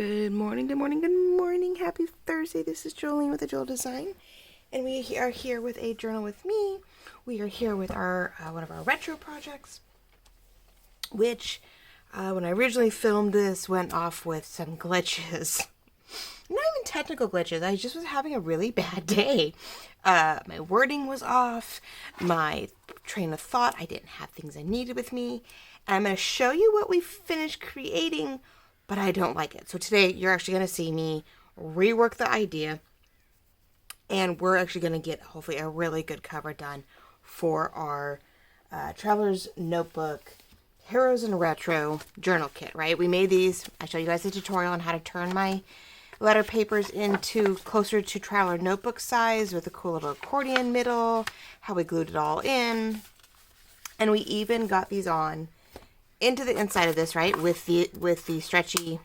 Good morning, good morning, good morning. Happy Thursday. This is Jolene with the Joel Design. And we are here with a journal with me. We are here with our one of our retro projects, which when I originally filmed this went off with some glitches. Not even technical glitches. I just was having a really bad day. My wording was off. My train of thought, I didn't have things I needed with me. And I'm going to show you what we finished creating, but I don't like it. So today you're actually going to see me rework the idea, and we're actually going to get hopefully a really good cover done for our Traveler's Notebook Heroes in Retro journal kit, right? We made these. I showed you guys a tutorial on how to turn my letter papers into closer to Traveler Notebook size with a cool little accordion middle, how we glued it all in. And we even got these on into the inside of this, right, with the stretchy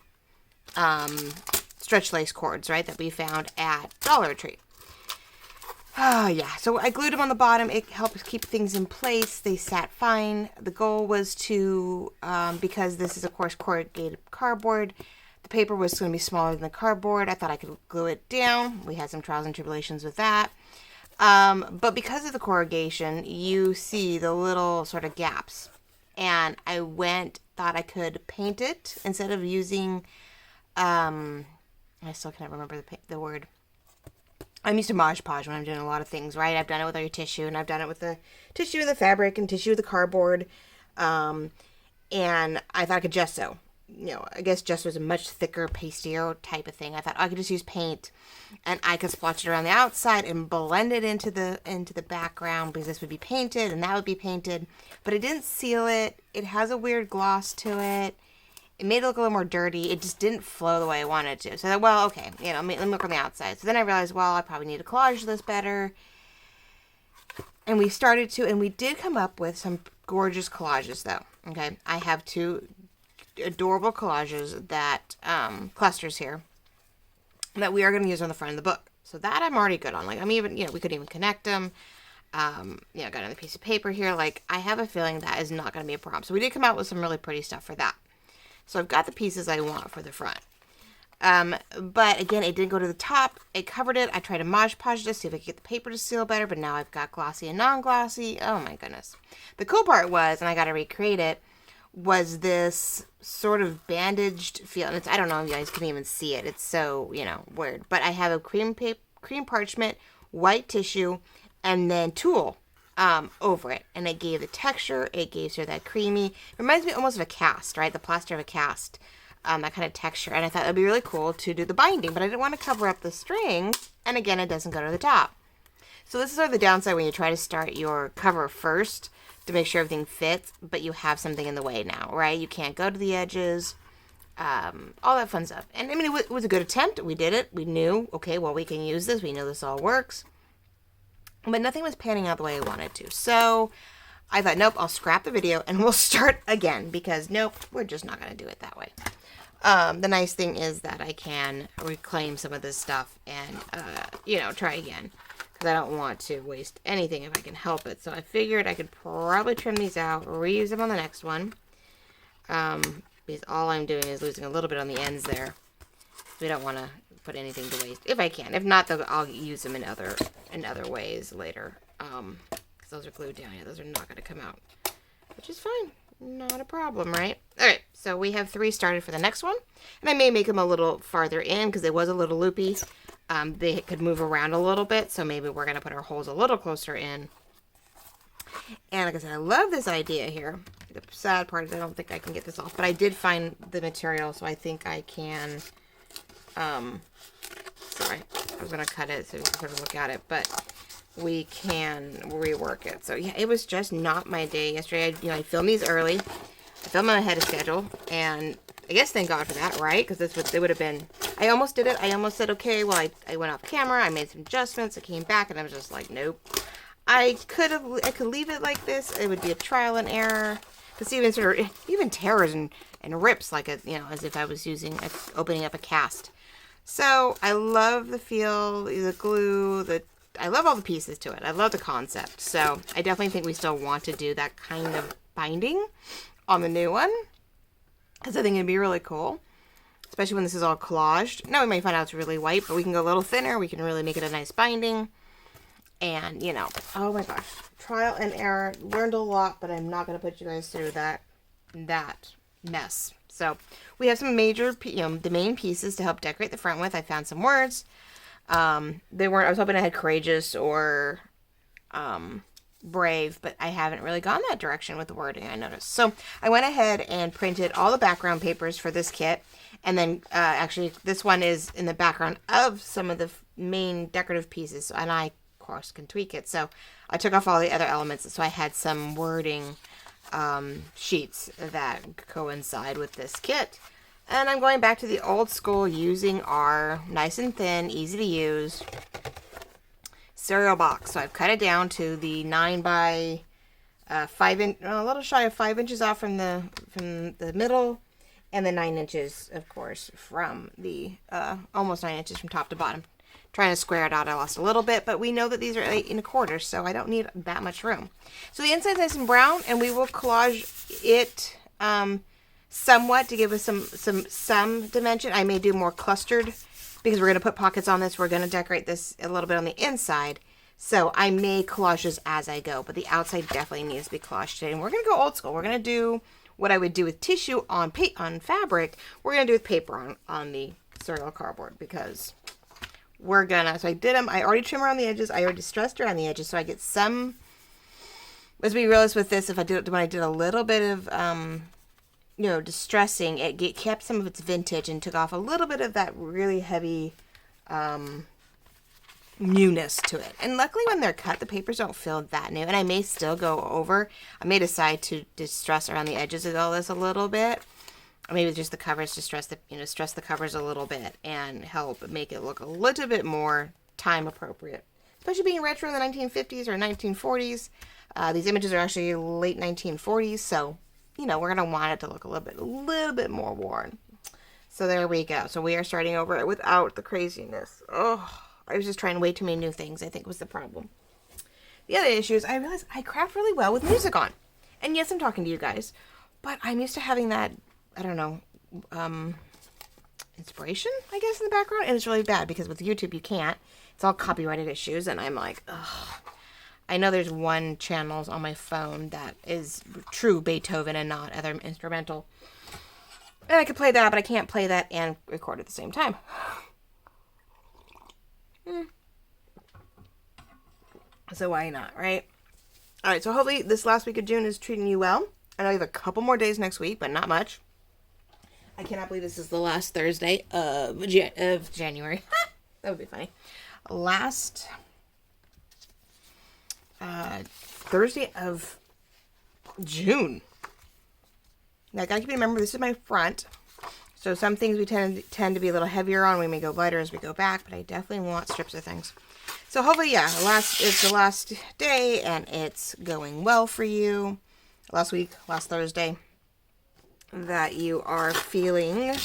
stretch lace cords, right, that we found at Dollar Tree. Oh, yeah. So I glued them on the bottom. It helps keep things in place. They sat fine. The goal was to, because this is, of course, corrugated cardboard, the paper was going to be smaller than the cardboard. I thought I could glue it down. We had some trials and tribulations with that. But because of the corrugation, you see the little sort of gaps. And I thought I could paint it instead of using, I still can't remember the word. I'm used to Mod Podge when I'm doing a lot of things, right? I've done it with our tissue, and I've done it with the tissue and the fabric and tissue with the cardboard. And I thought I could gesso. I guess gesso is a much thicker, pastier type of thing. I thought I could just use paint, and I could splotch it around the outside and blend it into the background, because this would be painted and that would be painted. But it didn't seal it. It has a weird gloss to it. It made it look a little more dirty. It just didn't flow the way I wanted it to. So I thought, well, okay, let me look on the outside. So then I realized, well, I probably need to collage this better. And we started to, and we did come up with some gorgeous collages, though. Okay, I have two adorable collages that clusters here that we are going to use on the front of the book. So that I'm already good on. Like, I'm even, we could even connect them. Got another piece of paper here. Like, I have a feeling that is not going to be a problem. So we did come out with some really pretty stuff for that. So I've got the pieces I want for the front. But again, it didn't go to the top. It covered it. I tried to Mod Podge to see if I could get the paper to seal better, but now I've got glossy and non-glossy. Oh my goodness. The cool part was, and I got to recreate it, was this sort of bandaged feel. And I don't know if you guys can even see it. It's so, weird. But I have a cream parchment, white tissue, and then tulle over it. And it gave the texture. It gave sort of that creamy. It reminds me almost of a cast, right? The plaster of a cast. That kind of texture. And I thought it would be really cool to do the binding. But I didn't want to cover up the strings. And again, it doesn't go to the top. So this is sort of the downside when you try to start your cover first, to make sure everything fits, but you have something in the way now, right? You can't go to the edges, all that fun stuff. And I mean, it was a good attempt. We did it. We knew, okay, well, we can use this. We know this all works. But nothing was panning out the way I wanted to. So I thought, nope, I'll scrap the video and we'll start again, because nope, we're just not going to do it that way. The nice thing is that I can reclaim some of this stuff and, try again. Because I don't want to waste anything if I can help it. So I figured I could probably trim these out, reuse them on the next one. Because all I'm doing is losing a little bit on the ends there. We don't want to put anything to waste, if I can. If not, though, I'll use them in other ways later. Because those are glued down. Yeah, those are not going to come out. Which is fine. Not a problem, right? Alright, so we have 3 started for the next one. And I may make them a little farther in, because it was a little loopy. They could move around a little bit, so maybe we're going to put our holes a little closer in. And like I said, I love this idea here. The sad part is I don't think I can get this off, but I did find the material, so I think I can, sorry, I was going to cut it so you can sort of look at it, but we can rework it. So yeah, it was just not my day yesterday. I filmed these early. I filmed them ahead of schedule, and I guess thank God for that, right? Because it would have been, I almost did it. I almost said, okay, well, I went off camera. I made some adjustments. I came back, and I was just like, nope. I could leave it like this. It would be a trial and error. Because even tears and rips, like as if I was opening up a cast. So I love the feel, the glue, I love all the pieces to it. I love the concept. So I definitely think we still want to do that kind of binding on the new one, because I think it'd be really cool. especially when this is all collaged. Now we might find out it's really white, but we can go a little thinner. We can really make it a nice binding. And, you know, oh my gosh, trial and error. Learned a lot, but I'm not going to put you guys through that mess. So we have some major, the main pieces to help decorate the front with. I found some words. They weren't, I was hoping I had courageous or brave, but I haven't really gone that direction with the wording, I noticed. So I went ahead and printed all the background papers for this kit. And then actually this one is in the background of some of the main decorative pieces. And I, of course, can tweak it. So I took off all the other elements. So I had some wording sheets that coincide with this kit. And I'm going back to the old school using our nice and thin, easy to use cereal box. So I've cut it down to the 9 by 5 inch, a little shy of 5 inches off from the middle, and then 9 inches, of course, from the almost 9 inches from top to bottom. Trying to square it out, I lost a little bit, but we know that these are 8 1/4, so I don't need that much room. So the inside's nice and brown, and we will collage it somewhat to give us some dimension. I may do more clustered because we're going to put pockets on this. We're going to decorate this a little bit on the inside, so I may collage this as I go, but the outside definitely needs to be collaged today. And we're going to go old school. We're going to do what I would do with tissue on fabric. We're going to do with paper on the cereal cardboard, because we're gonna, so I did them, I already trimmed around the edges, I already distressed around the edges, so I get some, as we realized with this, when I did a little bit of, distressing, it kept some of its vintage and took off a little bit of that really heavy, newness to it. And luckily when they're cut, the papers don't feel that new, and I may still go over, I may decide to distress around the edges of all this a little bit. Or maybe just the covers, to stress the covers a little bit and help make it look a little bit more time appropriate. Especially being retro in the 1950s or 1940s. These images are actually late 1940s, so, we're going to want it to look a little bit more worn. So there we go. So we are starting over without the craziness. Oh, I was just trying way too many new things, I think was the problem. The other issue is I realized I craft really well with music on. And yes, I'm talking to you guys, but I'm used to having that, I don't know, inspiration, I guess, in the background. And it's really bad because with YouTube, you can't. It's all copyrighted issues. And I'm like, ugh. I know there's one channel on my phone that is true Beethoven and not other instrumental. And I could play that, but I can't play that and record at the same time. So why not, right? All right, so hopefully this last week of June is treating you well. I know you have a couple more days next week, but not much. I cannot believe this is the last Thursday of January. That would be funny. Last Thursday of June. Now, I gotta keep in remember, this is my front. So some things we tend to be a little heavier on. We may go lighter as we go back, but I definitely want strips of things. So hopefully, yeah, it's the last day and it's going well for you. Last Thursday, that you are feeling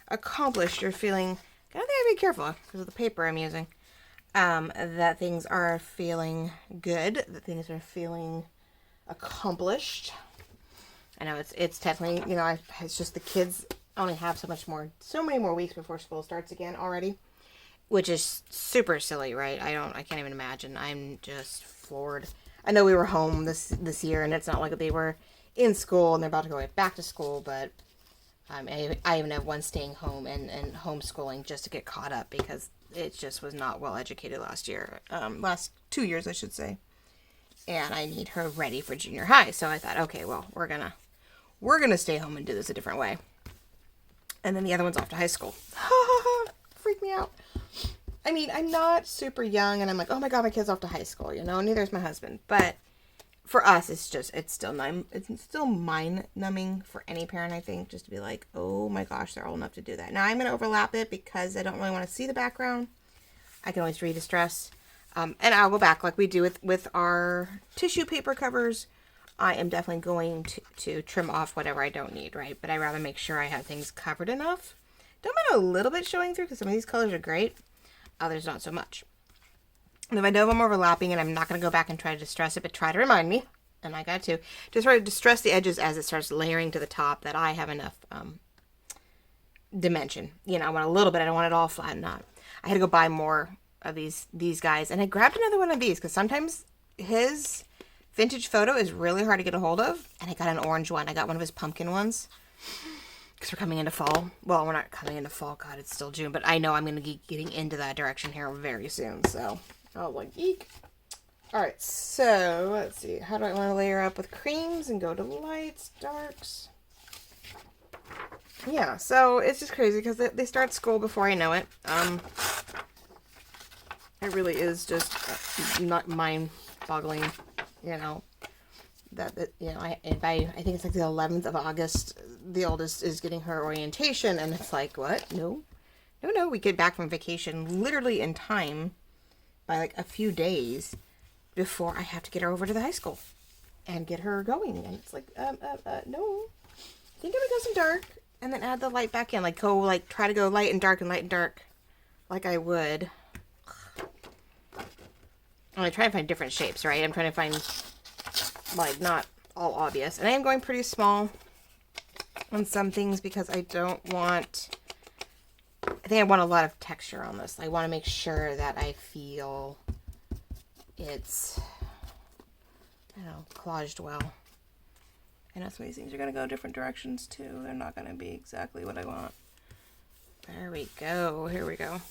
accomplished. You're feeling, I think I have to be careful because of the paper I'm using. That things are feeling good. That things are feeling accomplished. I know it's definitely, it's just the kids only have so many more weeks before school starts again already, which is super silly, right? I can't even imagine. I'm just floored. I know we were home this year, and it's not like they were in school and they're about to go back to school, but I even have one staying home and homeschooling just to get caught up because it just was not well educated last 2 years, I should say. And I need her ready for junior high. So I thought, okay, well, we're gonna stay home and do this a different way. And then the other one's off to high school. Freak me out. I mean, I'm not super young, and I'm like, oh my god, my kid's off to high school, neither is my husband. But for us, it's still mind-numbing for any parent, I think, just to be like, oh my gosh, they're old enough to do that. Now, I'm going to overlap it because I don't really want to see the background. I can always redistress. And I'll go back like we do with our tissue paper covers. I am definitely going to trim off whatever I don't need, right? But I rather make sure I have things covered enough. Don't mind a little bit showing through because some of these colors are great. Others not so much. And if I know I'm overlapping, and I'm not going to go back and try to distress it, but try to remind me, and I got to, just try to distress the edges as it starts layering to the top, that I have enough dimension. You know, I want a little bit. I don't want it all flat and not. I had to go buy more of these guys, and I grabbed another one of these because sometimes his vintage photo is really hard to get a hold of, and I got an orange one. I got one of his pumpkin ones because we're coming into fall. Well, we're not coming into fall. God, it's still June, but I know I'm going to be getting into that direction here very soon. So, I was like, eek. All right, so let's see. How do I want to layer up with creams and go to lights, darks? Yeah, so it's just crazy because they start school before I know it. It really is just not mind-boggling, you know, that you know, I think it's like the 11th of August, the oldest is getting her orientation, and it's like, what? No, we get back from vacation literally in time by like a few days before I have to get her over to the high school and get her going, and it's like, no, I think I'm gonna go some dark, and then add the light back in, like try to go light and dark, like I would. I'm trying to find different shapes, right? I'm trying to find, like, not all obvious. And I am going pretty small on some things because I don't want... I think I want a lot of texture on this. I want to make sure that I feel it's, I don't know, collaged well. And some of these things are going to go different directions, too. They're not going to be exactly what I want. There we go. Here we go.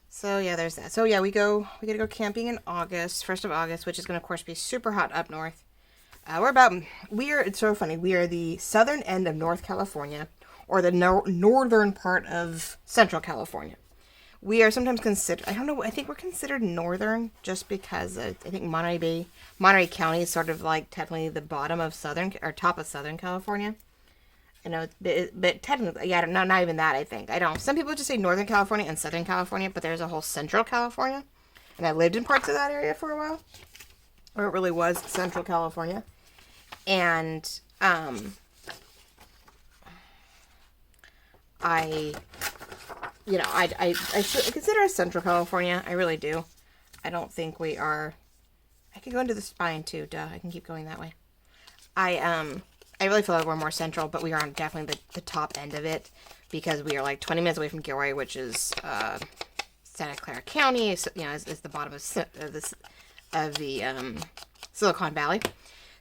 So yeah, there's that. So yeah, we gotta go camping in August, 1st of August, which is gonna of course be super hot up north. It's so funny. We are the southern end of North California, or the northern part of Central California. We are sometimes considered, I don't know, I think we're considered northern just because I think Monterey County is sort of like technically the bottom of top of Southern California. I know, but technically, yeah, not even that, I think. I don't. Some people just say Northern California and Southern California, but there's a whole Central California. And I lived in parts of that area for a while. Or it really was Central California. And, I consider us Central California. I really do. I don't think we are... I can go into the spine, too. Duh, I can keep going that way. I really feel like we're more central, but we are on definitely the top end of it because we are like 20 minutes away from Gilroy, which is Santa Clara County. You know, is the bottom of the Silicon Valley.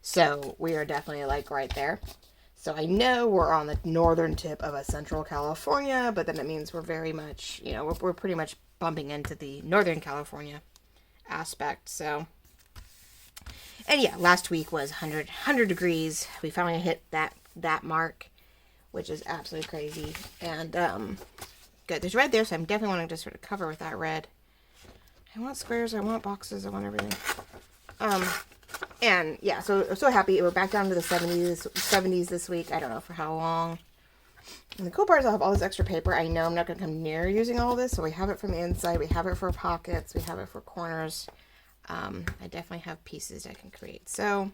So we are definitely like right there. So I know we're on the northern tip of a Central California, but then it means we're very much, you know, we're pretty much bumping into the Northern California aspect. So. And yeah, last week was 100 degrees. We finally hit that mark, which is absolutely crazy. And, good. There's red there, so I'm definitely wanting to sort of cover with that red. I want squares, I want boxes, I want everything. And yeah, so I'm so happy. We're back down to the 70s this week. I don't know for how long. And the cool part is I'll have all this extra paper. I know I'm not going to come near using all this, so we have it from the inside. We have it for pockets. We have it for corners. I definitely have pieces I can create. So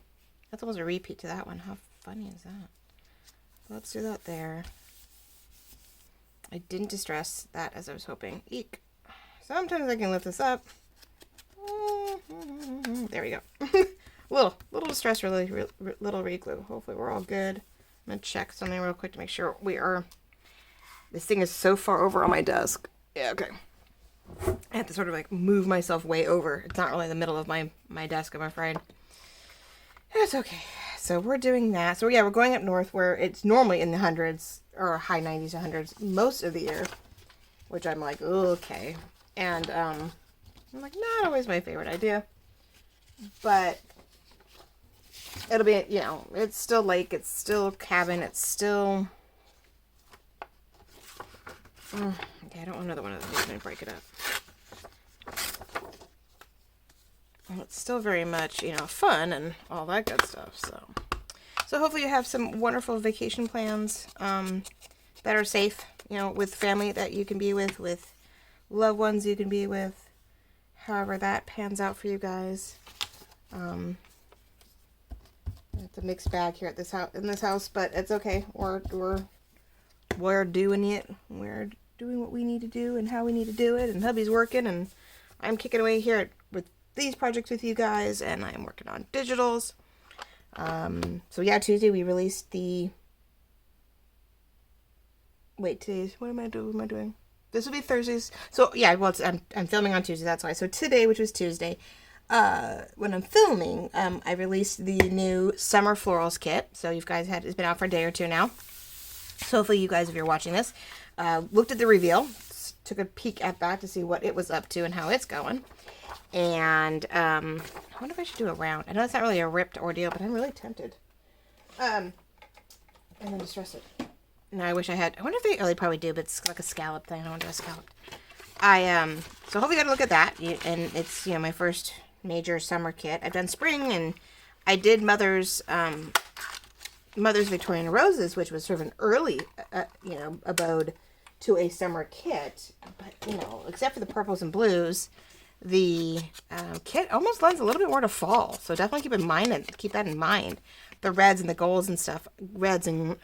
that's almost a repeat to that one. How funny is that? Let's do that there. I didn't distress that as I was hoping. Eek. Sometimes I can lift this up. There we go. little distress, really, little reglue. Hopefully we're all good. I'm going to check something real quick to make sure we are... This thing is so far over on my desk. Yeah, okay. I have to sort of like move myself way over. It's not really the middle of my desk, I'm afraid. That's okay. So we're doing that. So yeah, we're going up north where it's normally in the hundreds or high 90s to hundreds most of the year, which I'm like, okay. And I'm like, not always my favorite idea, but it'll be, you know, it's still lake, it's still cabin, it's still... Okay, I don't want another one of those. I'm going to break it up. Well, it's still very much, you know, fun and all that good stuff. So hopefully you have some wonderful vacation plans that are safe, you know, with family that you can be with loved ones you can be with, however that pans out for you guys. It's a mixed bag here at this house, but it's okay. We're doing it. We're doing what we need to do and how we need to do it, and hubby's working, and I'm kicking away here with these projects with you guys, and I'm working on digitals. So yeah, Tuesday we released the wait, today's, what am I doing? This will be Thursdays. So yeah, well, I'm filming on Tuesday. That's why. So today, which was Tuesday, when I'm filming, I released the new summer florals kit. So you guys it's been out for a day or two now. So hopefully you guys, if you're watching this, looked at the reveal, took a peek at that to see what it was up to and how it's going. And I wonder if I should do a round. I know it's not really a ripped ordeal, but I'm really tempted. And then distress it. No, I wish I had. I wonder if they probably do, but it's like a scallop thing. I don't want to do a scallop. So hopefully you got to look at that. And it's, my first major summer kit. I've done spring, and I did Mother's Victorian Roses, which was sort of an early, abode to a summer kit. But, except for the purples and blues, the kit almost lends a little bit more to fall. So definitely keep that in mind. The reds and the golds and stuff, reds and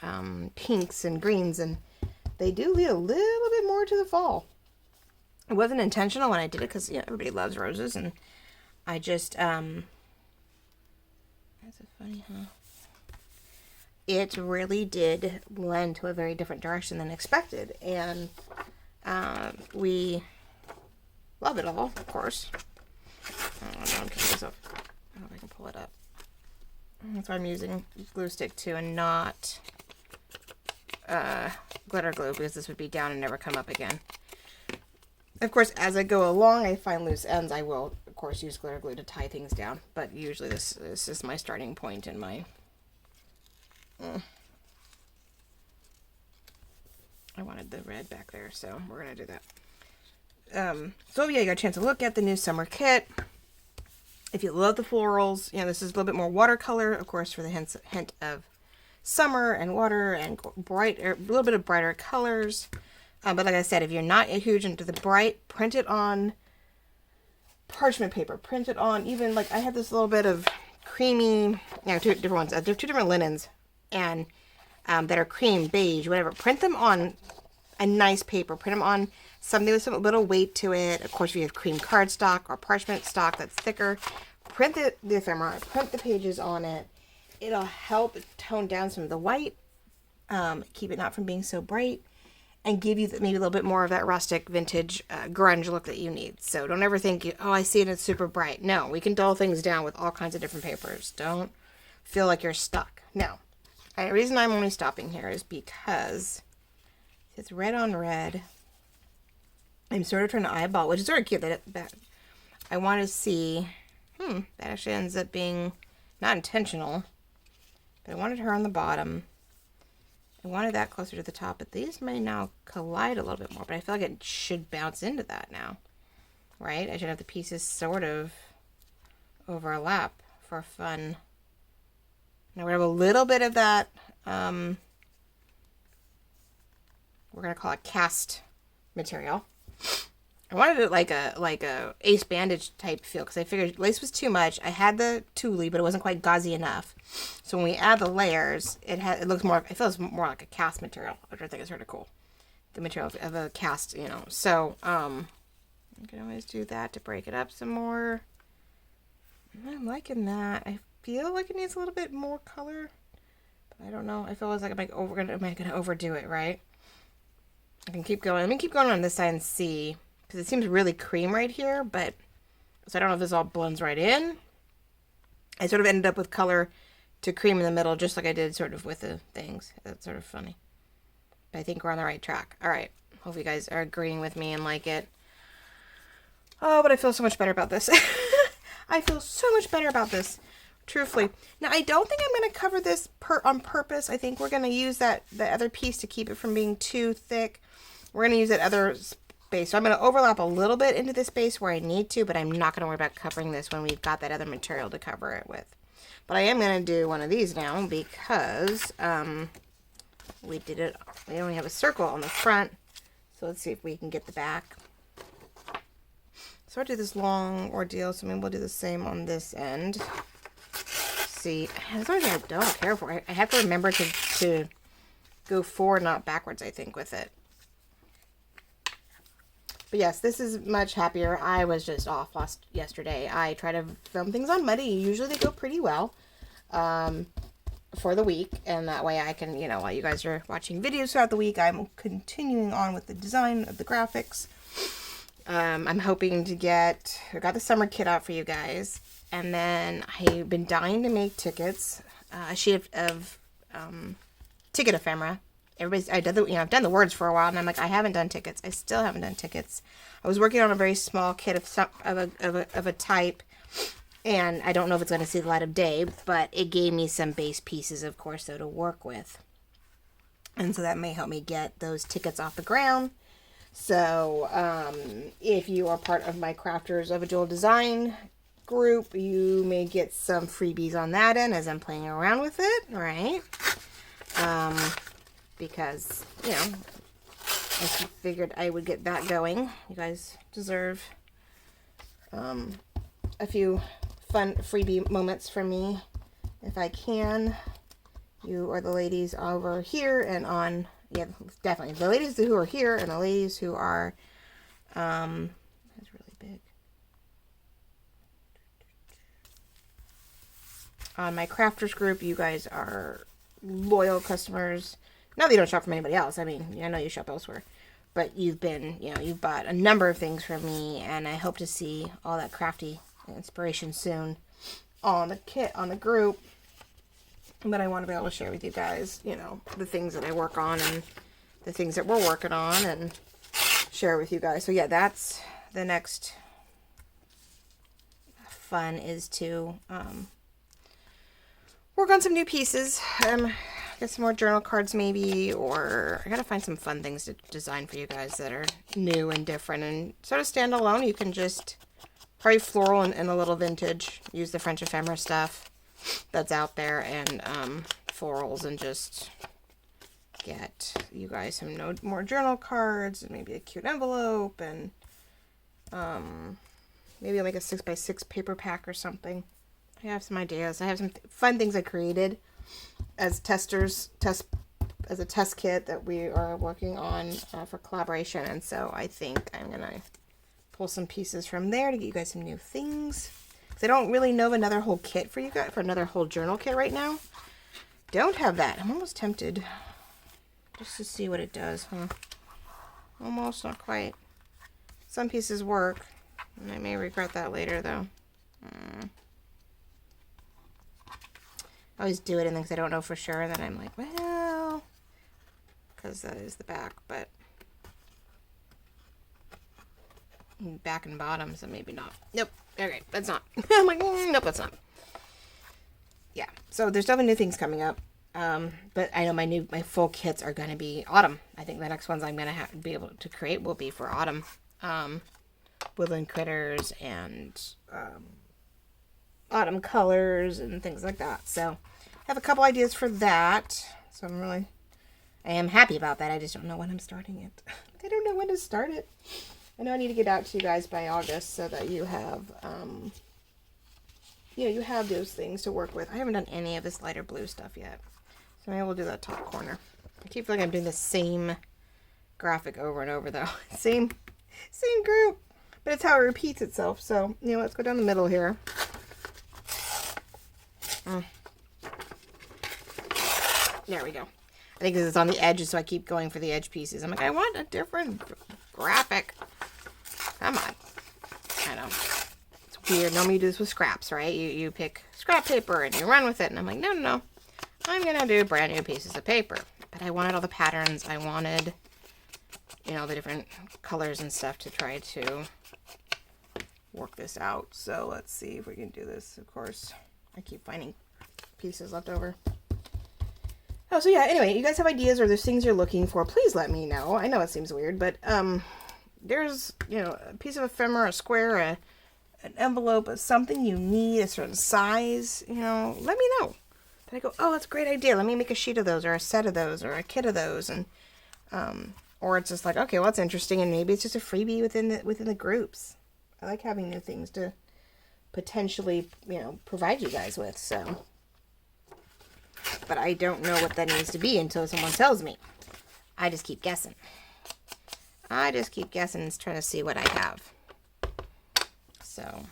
pinks and greens, and they do lead a little bit more to the fall. It wasn't intentional when I did it because everybody loves roses, and I just that's a funny, huh? It really did lend to a very different direction than expected, and we love it all, of course. I don't know, I'm kidding myself. I don't know if I can pull it up. That's why I'm using glue stick too, and not glitter glue, because this would be down and never come up again. Of course, as I go along, I find loose ends. I will, of course, use glitter glue to tie things down, but usually this is my starting point in my... I wanted the red back there, so we're going to do that. So yeah, you got a chance to look at the new summer kit. If you love the florals, this is a little bit more watercolor, of course, for the hint of summer and water and a little bit of brighter colors. But like I said, if you're not huge into the bright, print it on parchment paper. Print it on even, like, I have this little bit of creamy, two different ones. There are two different linens and that are cream, beige, whatever. Print them on a nice paper. Print them on something with a little weight to it. Of course, if you have cream cardstock or parchment stock that's thicker, print the ephemera, print the pages on it. It'll help tone down some of the white, keep it not from being so bright, and give you maybe a little bit more of that rustic, vintage, grunge look that you need. So don't ever think, I see it, it's super bright. No, we can dull things down with all kinds of different papers. Don't feel like you're stuck. Now, the reason I'm only stopping here is because it's red on red. I'm sort of trying to eyeball, which is sort of cute that I want to see, that actually ends up being not intentional, but I wanted her on the bottom. I wanted that closer to the top, but these may now collide a little bit more, but I feel like it should bounce into that now, right? I should have the pieces sort of overlap for fun. Now we have a little bit of that, we're going to call it cast material. I wanted it like a ace bandage type feel, because I figured lace was too much. I had the tulle, but it wasn't quite gauzy enough. So when we add the layers, it looks more, it feels more like a cast material, which I think is sort of cool. The material of a cast, So, you can always do that to break it up some more. I'm liking that. I feel like it needs a little bit more color, but I don't know. I feel like am I gonna overdo it, right? I can keep going. Let me keep going on this side and see, because it seems really cream right here, but so I don't know if this all blends right in. I sort of ended up with color to cream in the middle, just like I did sort of with the things. That's sort of funny. But I think we're on the right track. All right. Hope you guys are agreeing with me and like it. Oh, but I feel so much better about this. I feel so much better about this, truthfully. Now, I don't think I'm going to cover this on purpose. I think we're going to use the other piece to keep it from being too thick. We're going to use that other space. So I'm going to overlap a little bit into the space where I need to, but I'm not going to worry about covering this when we've got that other material to cover it with. But I am going to do one of these now because we only have a circle on the front. So let's see if we can get the back. So I do this long ordeal, so maybe we'll do the same on this end. See, as long as I don't care for it, I have to remember to go forward, not backwards, I think, with it. But yes, this is much happier. I was just off yesterday. I try to film things on muddy. Usually they go pretty well. for the week, and that way I can, you know, while you guys are watching videos throughout the week, I'm continuing on with the design of the graphics. I'm hoping to I got the summer kit out for you guys, and then I've been dying to make tickets, a sheet of ticket ephemera. I've done the words for a while, and I'm like, I haven't done tickets. I still haven't done tickets. I was working on a very small kit of a type, and I don't know if it's going to see the light of day, but it gave me some base pieces, of course, though, to work with. And so that may help me get those tickets off the ground. So if you are part of my Crafters of a Jewel Design group, you may get some freebies on that end as I'm playing around with it, right? Because, you know, I figured I would get that going. You guys deserve a few fun freebie moments from me if I can. You are the ladies over here and on, yeah, definitely the ladies who are here and the ladies who are that's really big, on my crafters group. You guys are loyal customers. Not that you don't shop from anybody else. I mean, I know you shop elsewhere, but you've been, you know, you've bought a number of things from me, and I hope to see all that crafty inspiration soon on the kit, on the group. But I want to be able to share with you guys, you know, the things that I work on and the things that we're working on, and share with you guys. So yeah, that's the next fun, is to work on some new pieces. Get some more journal cards maybe, or I gotta find some fun things to design for you guys that are new and different and sort of stand alone. You can just probably floral and a little vintage. Use the French ephemera stuff that's out there, and florals, and just get you guys some more journal cards and maybe a cute envelope, and maybe I'll make a 6x6 paper pack or something. I have some ideas. I have some fun things I created as as a test kit that we are working on for collaboration, and so I think I'm gonna pull some pieces from there to get you guys some new things. Because I don't really know of another whole kit for you guys, for another whole journal kit right now. Don't have that. I'm almost tempted just to see what it does, huh? Almost, not quite. Some pieces work, and I may regret that later, though. I always do it in things I don't know for sure, and then I'm like, well, because that is the back, but back and bottom, so maybe not. Nope. Okay, that's not. I'm like, nope, that's not. Yeah, so there's definitely new things coming up, but I know my full kits are going to be autumn. I think the next ones I'm going to be able to create will be for autumn. Woodland critters and autumn colors and things like that. So I have a couple ideas for that. So I am happy about that. I just don't know when I'm starting it. I don't know when to start it. I know I need to get out to you guys by August so that you have, you have those things to work with. I haven't done any of this lighter blue stuff yet. So maybe we'll do that top corner. I keep feeling I'm doing the same graphic over and over though. Same group. But it's how it repeats itself. So, let's go down the middle here. There we go. I think this is on the edges, so I keep going for the edge pieces. I'm like, I want a different graphic. Come on. I know. It's weird. Normally you do this with scraps, right? You pick scrap paper and you run with it. And I'm like, no. I'm going to do brand new pieces of paper. But I wanted all the patterns. I wanted, the different colors and stuff to try to work this out. So let's see if we can do this. Of course, I keep finding pieces left over. Oh, so yeah, anyway, you guys have ideas or there's things you're looking for, please let me know. I know it seems weird, but there's, a piece of ephemera, a square, an envelope, something you need, a certain size, let me know. Then I go, oh, that's a great idea. Let me make a sheet of those or a set of those or a kit of those. And or it's just like, okay, well, that's interesting. And maybe it's just a freebie within the groups. I like having new things to potentially, provide you guys with, so. But I don't know what that needs to be until someone tells me. I just keep guessing. And trying to see what I have. So,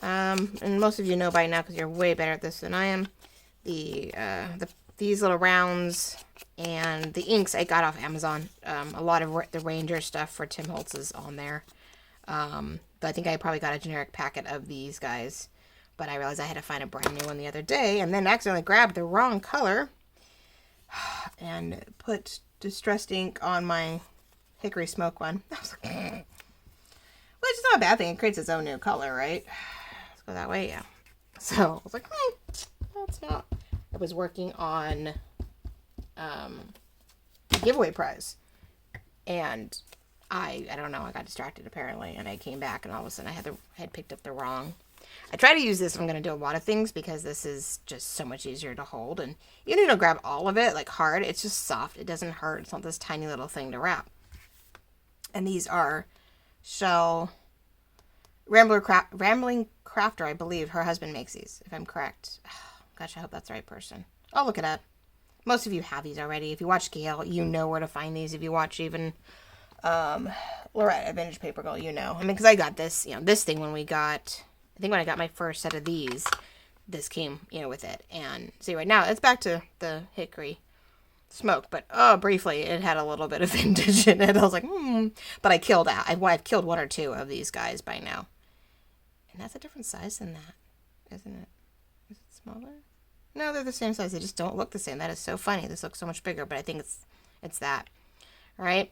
and most of you know by now because you're way better at this than I am. these little rounds and the inks I got off Amazon. A lot of the Ranger stuff for Tim Holtz is on there. But I think I probably got a generic packet of these guys. But I realized I had to find a brand new one the other day, and then accidentally grabbed the wrong color and put distressed ink on my hickory smoke one. I was like, which is not a bad thing. It creates its own new color, right? Let's go that way, yeah. So I was like, that's not. I was working on a giveaway prize, and I don't know. I got distracted apparently, and I came back, and all of a sudden I had picked up the wrong. I try to use this if I'm going to do a lot of things because this is just so much easier to hold. And you don't grab all of it like hard. It's just soft. It doesn't hurt. It's not this tiny little thing to wrap. And these are Rambling Crafter, I believe. Her husband makes these, if I'm correct. Gosh, I hope that's the right person. I'll look it up. Most of you have these already. If you watch Gail, you know where to find these. If you watch even Loretta at Vintage Paper Girl, you know. I mean, because I got this, this thing when we got... I think when I got my first set of these, this came, with it. And see, right now, it's back to the hickory smoke. But, briefly, it had a little bit of vintage in it. I was like, But I've killed one or two of these guys by now. And that's a different size than that, isn't it? Is it smaller? No, they're the same size. They just don't look the same. That is so funny. This looks so much bigger, but I think it's that. All right?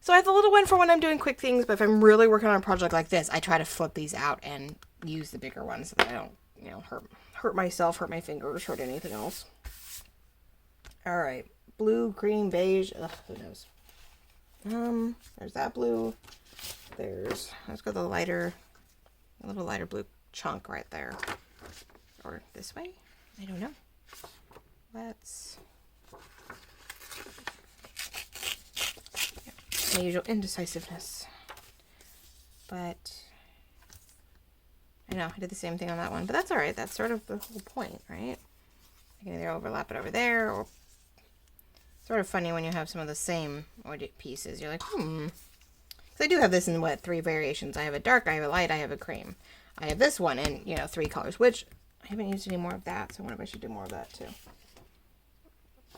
So I have the little one for when I'm doing quick things, but if I'm really working on a project like this, I try to flip these out and use the bigger ones so that I don't, hurt myself, hurt my fingers, hurt anything else. All right, blue, green, beige. Ugh, who knows? There's that blue. Let's go the a little lighter blue chunk right there, or this way. I don't know. My usual indecisiveness, but I know I did the same thing on that one, but that's all right. That's sort of the whole point, right? I can either overlap it over there, or sort of funny when you have some of the same pieces. You're like, because I do have this in 3 variations. I have a dark, I have a light, I have a cream. I have this one in 3 colors, which I haven't used any more of that, so I wonder if I should do more of that too.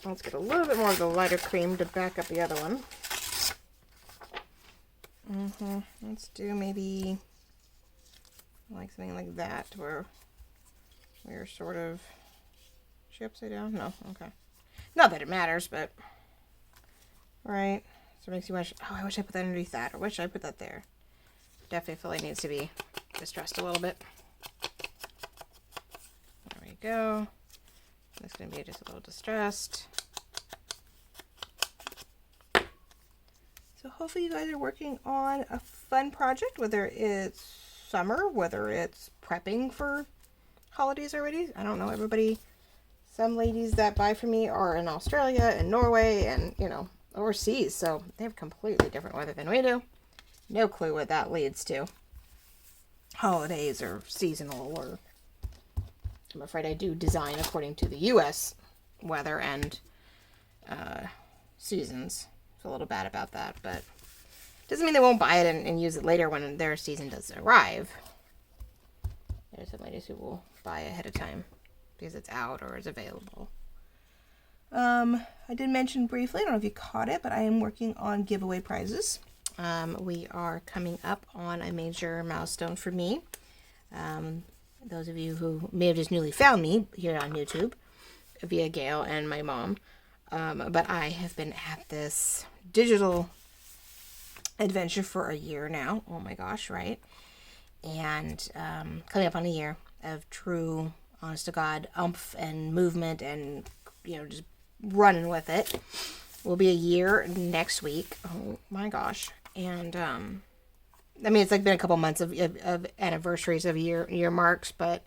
Let's get a little bit more of the lighter cream to back up the other one. Let's do maybe like something like that, where we're sort of... Is she upside down? No, okay. Not that it matters, but... Right. So it makes you wish... Oh, I wish I put that underneath that. Or wish I put that there. Definitely feel like it needs to be distressed a little bit. There we go. It's going to be just a little distressed. So hopefully you guys are working on a fun project, whether it's summer, whether it's prepping for holidays already. I don't know, some ladies that buy from me are in Australia and Norway and, overseas. So they have completely different weather than we do. No clue what that leads to. Holidays or seasonal, or I'm afraid I do design according to the U.S. weather and seasons. Feel a little bad about that, but doesn't mean they won't buy it and use it later when their season does arrive. There's some ladies who will buy ahead of time because it's out or is available. I did mention briefly, I don't know if you caught it, but I am working on giveaway prizes. We are coming up on a major milestone for me. Those of you who may have just newly found me here on YouTube via Gail and my mom. But I have been at this digital adventure for a year now. Oh my gosh, right? And coming up on a year of true, honest to God, oomph and movement and, just running with it. Will be a year next week. Oh my gosh. And, it's been a couple months of anniversaries of year marks, but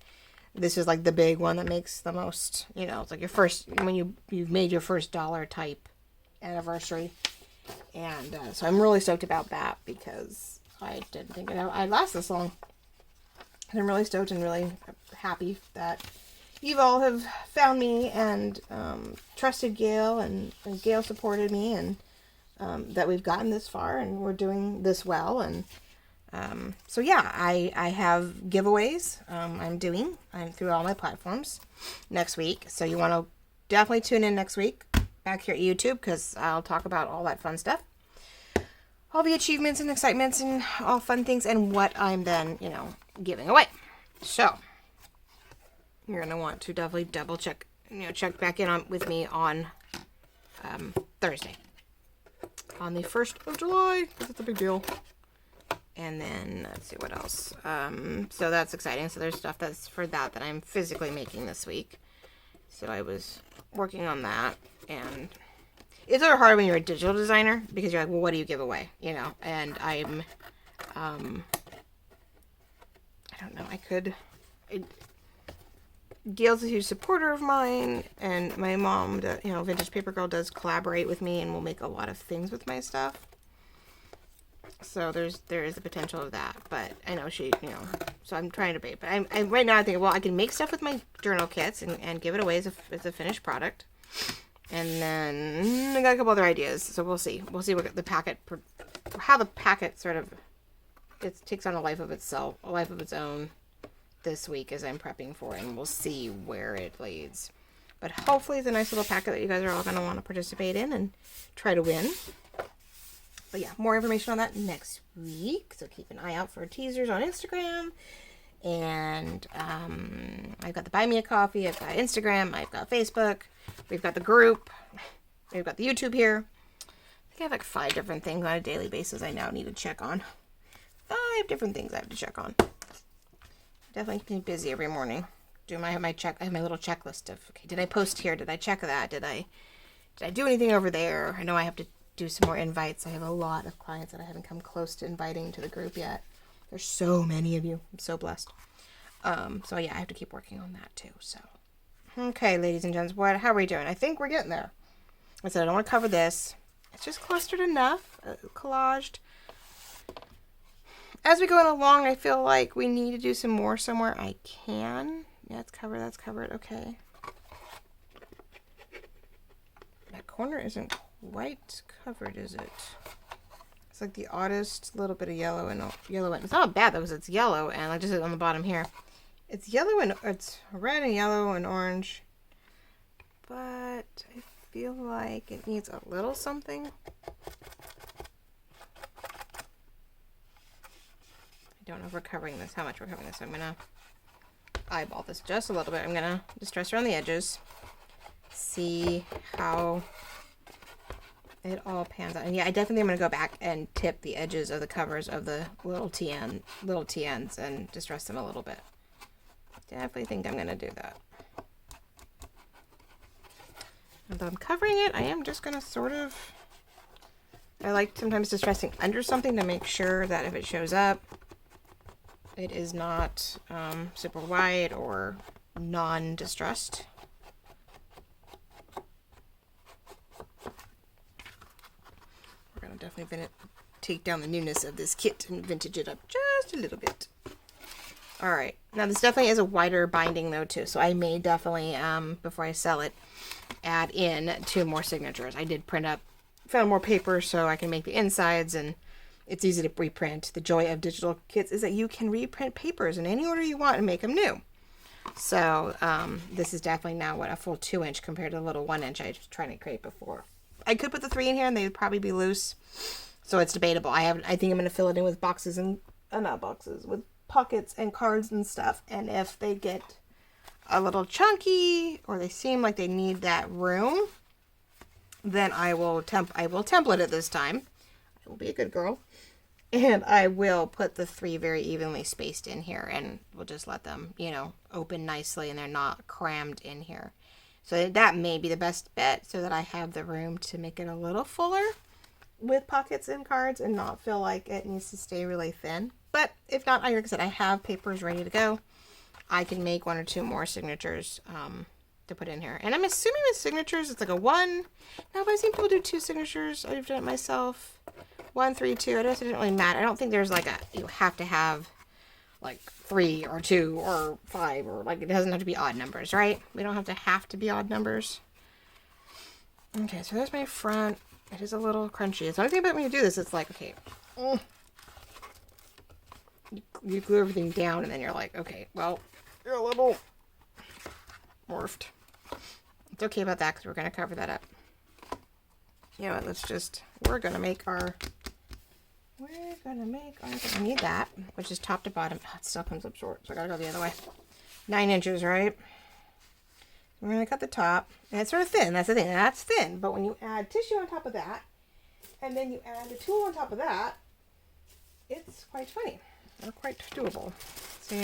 this is like the big one that makes the most, it's like your first, when you've made your first dollar type anniversary. And so I'm really stoked about that because I didn't think I'd last this long. And I'm really stoked and really happy that you all have found me and trusted Gail and Gail supported me and that we've gotten this far and we're doing this well. And So yeah, I have giveaways I'm doing. I'm through all my platforms next week. So you want to definitely tune in next week back here at YouTube, because I'll talk about all that fun stuff. All the achievements and excitements and all fun things and what I'm then, giving away. So you're going to want to definitely double check, check back in with me on Thursday. On the 1st of July, because it's a big deal. And then, let's see what else. So that's exciting. So there's stuff that's for that I'm physically making this week. So I was working on that. And it's sort of hard when you're a digital designer, because you're like, well, what do you give away? And I'm, I don't know, Gail's a huge supporter of mine, and my mom, Vintage Paper Girl, does collaborate with me and will make a lot of things with my stuff. So there is a potential of that, but I know she, so I'm trying to bait. But I'm right now I think, well, I can make stuff with my journal kits and give it away as a finished product. And then I got a couple other ideas, so we'll see. We'll see what the packet, how the packet sort of, it takes on a life of itself, a life of its own this week as I'm prepping for it, and we'll see where it leads. But hopefully it's a nice little packet that you guys are all going to want to participate in and try to win. But yeah, more information on that next week. So keep an eye out for teasers on Instagram. And I've got the Buy Me a Coffee. I've got Instagram. I've got Facebook. We've got the group. We've got the YouTube here. I think I have like 5 different things on a daily basis I now need to check on. 5 different things I have to check on. Definitely keep me busy every morning. I have my little checklist of, okay, did I post here? Did I check that? Did I do anything over there? I know I have to do some more invites. I have a lot of clients that I haven't come close to inviting to the group yet. There's so many of you. I'm so blessed. So yeah, I have to keep working on that too. So, okay, ladies and gents, how are we doing? I think we're getting there. I said I don't want to cover this. It's just clustered enough, collaged. As we go along, I feel like we need to do some more somewhere I can. Yeah, it's covered. That's covered. Okay. That corner isn't quite covered, is it? It's like the oddest little bit of yellow and it's not bad though, because it's yellow, and like just on the bottom here, it's yellow and it's red and yellow and orange, but I feel like it needs a little something. I don't know if we're covering this, how much we're covering this. So I'm gonna eyeball this just a little bit. I'm gonna distress around the edges, see how it all pans out. And yeah, I definitely am going to go back and tip the edges of the covers of the little TNs and distress them a little bit. Definitely think I'm going to do that. Although I'm covering it, I am just going to sort of, I like sometimes distressing under something to make sure that if it shows up, it is not super wide or non-distressed. Definitely going to take down the newness of this kit and vintage it up just a little bit. All right. Now this definitely is a wider binding though too. So I may definitely, before I sell it, add in 2 more signatures. I did found more paper so I can make the insides, and it's easy to reprint. The joy of digital kits is that you can reprint papers in any order you want and make them new. So this is definitely now a full 2-inch compared to the little 1-inch I was trying to create before. I could put the 3 in here and they would probably be loose. So it's debatable. I think I'm going to fill it in with boxes and, not boxes, with pockets and cards and stuff. And if they get a little chunky or they seem like they need that room, then I will template it this time. I will be a good girl. And I will put the 3 very evenly spaced in here, and we'll just let them, open nicely and they're not crammed in here. So that may be the best bet, so that I have the room to make it a little fuller with pockets and cards and not feel like it needs to stay really thin. But if not, like I said, I have papers ready to go. I can make 1 or 2 more signatures to put in here. And I'm assuming with signatures, it's like a 1. No, but I've seen people do 2 signatures. I've done it myself. 1, 3, 2. It doesn't really matter. I don't think there's like you have to have like 3 or 2 or 5, or like it doesn't have to be odd numbers, right? We don't have to be odd numbers. Okay, so there's my front. It is a little crunchy. It's the only thing about when you do this, it's like, okay, you glue everything down and then you're like, okay, well, you're a little morphed. It's okay about that because we're going to cover that up. You know what, we're going to make our, I need that, which is top to bottom. Oh, it still comes up short, so I got to go the other way. 9 inches, right? We're going to cut the top, and it's sort of thin. That's the thing. That's thin, but when you add tissue on top of that, and then you add the tool on top of that, it's quite funny, or quite doable. See?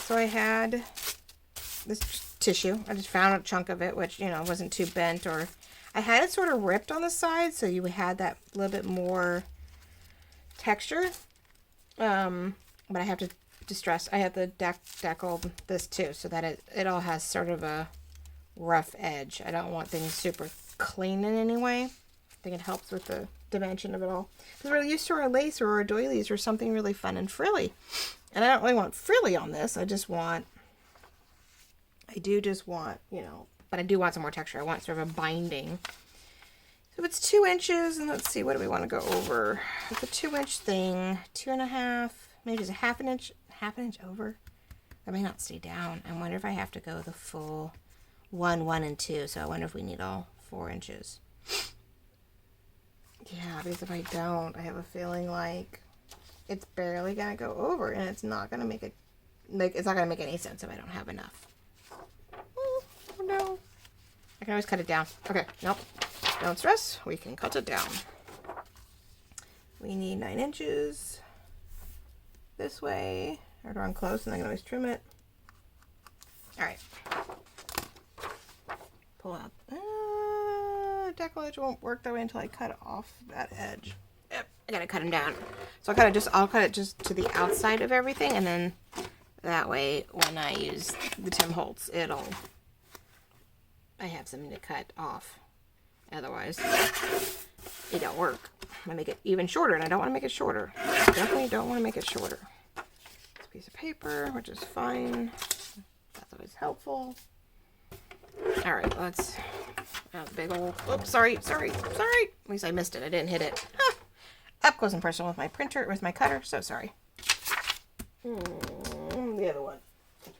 So I had this tissue. I just found a chunk of it, which, you know, wasn't too bent, or I had it sort of ripped on the side, so you had that little bit more texture. But I have to distress. I have to decal this too, so that it all has sort of a rough edge. I don't want things super clean in any way. I think it helps with the dimension of it all. Because we're used to our lace or our doilies or something really fun and frilly. And I don't really want frilly on this. I do just want, you know, but I do want some more texture. I want sort of a binding. So it's 2 inches, and let's see, what do we want to go over? It's a 2-inch thing, 2.5, maybe just a half an inch over. That may not stay down. I wonder if I have to go the full 1, 1, and 2. So I wonder if we need all 4 inches. Yeah, because if I don't, I have a feeling like it's barely gonna go over, and it's not gonna make it, like, it's not gonna make any sense if I don't have enough. Oh no. I can always cut it down. Okay, nope. Don't stress. We can cut it down. We need 9 inches this way. Or drawn close, and I can always trim it. Alright. Pull out. Decal edge won't work that way until I cut off that edge. Yep, I gotta cut them down. So I'll cut it just to the outside of everything, and then that way when I use the Tim Holtz, I have something to cut off. Otherwise, it don't work. I make it even shorter, and I don't want to make it shorter. Definitely don't want to make it shorter. It's a piece of paper, which is fine. That's always helpful. All right, let's. Big old. Oops, sorry. At least I missed it. I didn't hit it. Up close and personal with my printer, with my cutter. So sorry. The other one.